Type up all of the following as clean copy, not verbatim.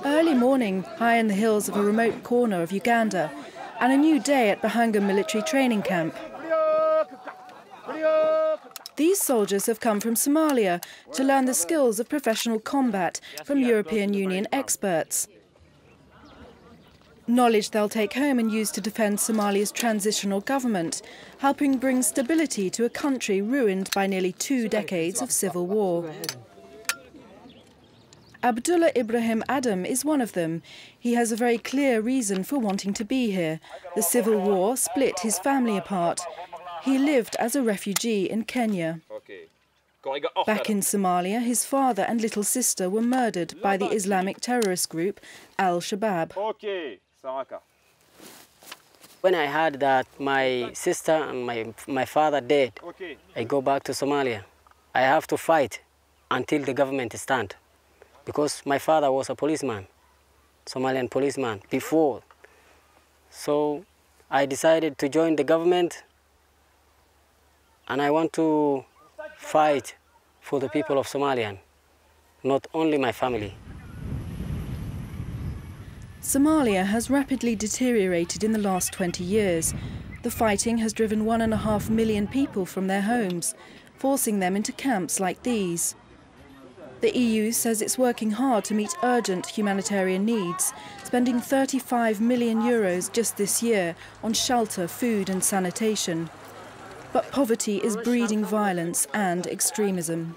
Early morning, high in the hills of a remote corner of Uganda, and a new day at Bahanga military training camp. These soldiers have come from Somalia to learn the skills of professional combat from European Union experts. Knowledge they'll take home and use to defend Somalia's transitional government, helping bring stability to a country ruined by nearly 2 decades of civil war. Abdullah Ibrahim Adam is one of them. He has a very clear reason for wanting to be here. The civil war split his family apart. He lived as a refugee in Kenya. Back in Somalia, his father and little sister were murdered by the Islamic terrorist group Al-Shabaab. When I heard that my sister and my father dead, I go back to Somalia. I have to fight until the government stands. Because my father was a policeman, Somalian policeman, before. So I decided to join the government, and I want to fight for the people of Somalia, not only my family. Somalia has rapidly deteriorated in the last 20 years. The fighting has driven 1.5 million people from their homes, forcing them into camps like these. The EU says it's working hard to meet urgent humanitarian needs, spending €35 million just this year on shelter, food and sanitation. But poverty is breeding violence and extremism.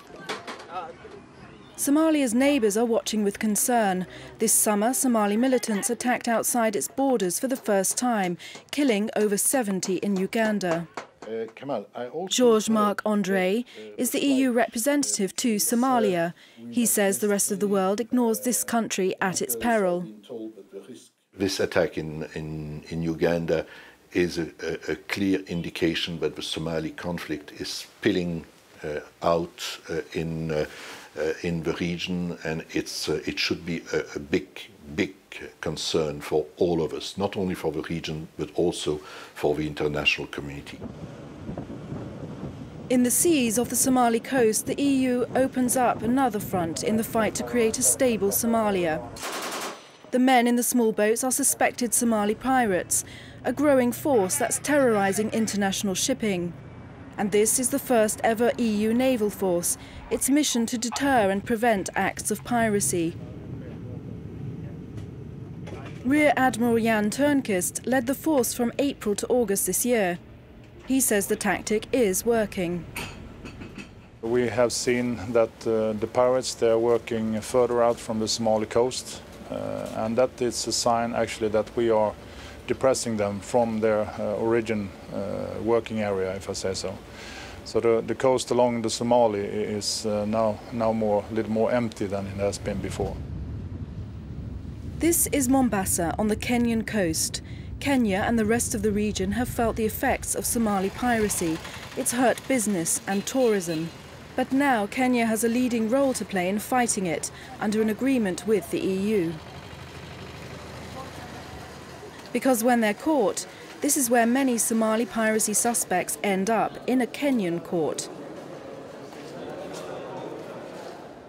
Somalia's neighbours are watching with concern. This summer, Somali militants attacked outside its borders for the first time, killing over 70 in Uganda. Georges-Marc André is the EU representative to Somalia. He says the rest of the world ignores this country at its peril. This attack in Uganda is a clear indication that the Somali conflict is spilling out in the region, and it should be a big concern for all of us, not only for the region but also for the international community. In the seas off the Somali coast, the EU opens up another front in the fight to create a stable Somalia. The men in the small boats are suspected Somali pirates, a growing force that's terrorising international shipping. And this is the first ever EU naval force, its mission to deter and prevent acts of piracy. Rear Admiral Jan Turnquist led the force from April to August this year. He says the tactic is working. We have seen that the pirates, they are working further out from the Somali coast, and that is a sign actually that we are depressing them from their origin working area, if I say so. So the coast along the Somali is now a little more empty than it has been before. This is Mombasa on the Kenyan coast. Kenya and the rest of the region have felt the effects of Somali piracy. It's hurt business and tourism. But now Kenya has a leading role to play in fighting it under an agreement with the EU. Because when they're caught, this is where many Somali piracy suspects end up, in a Kenyan court.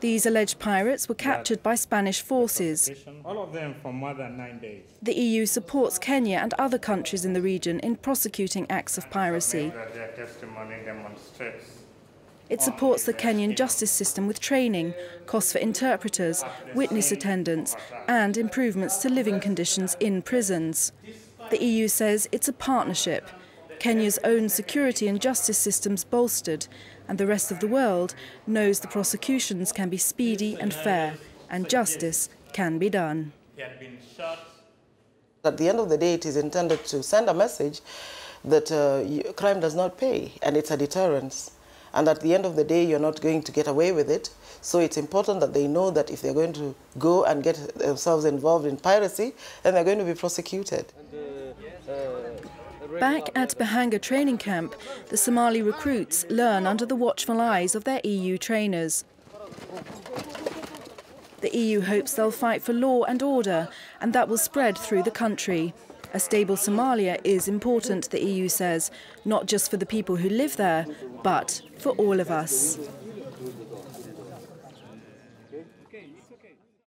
These alleged pirates were captured by Spanish forces. All of them for more than 9 days. The EU supports Kenya and other countries in the region in prosecuting acts of piracy. It supports the Kenyan justice system with training, costs for interpreters, witness attendance, and improvements to living conditions in prisons. The EU says it's a partnership. Kenya's own security and justice systems bolstered, and the rest of the world knows the prosecutions can be speedy and fair, and justice can be done. At the end of the day, it is intended to send a message that crime does not pay, and it's a deterrence. And at the end of the day, you're not going to get away with it. So it's important that they know that if they're going to go and get themselves involved in piracy, then they're going to be prosecuted. Back at Bahanga training camp, the Somali recruits learn under the watchful eyes of their EU trainers. The EU hopes they'll fight for law and order, and that will spread through the country. A stable Somalia is important, the EU says, not just for the people who live there, but for all of us. okay. It's okay.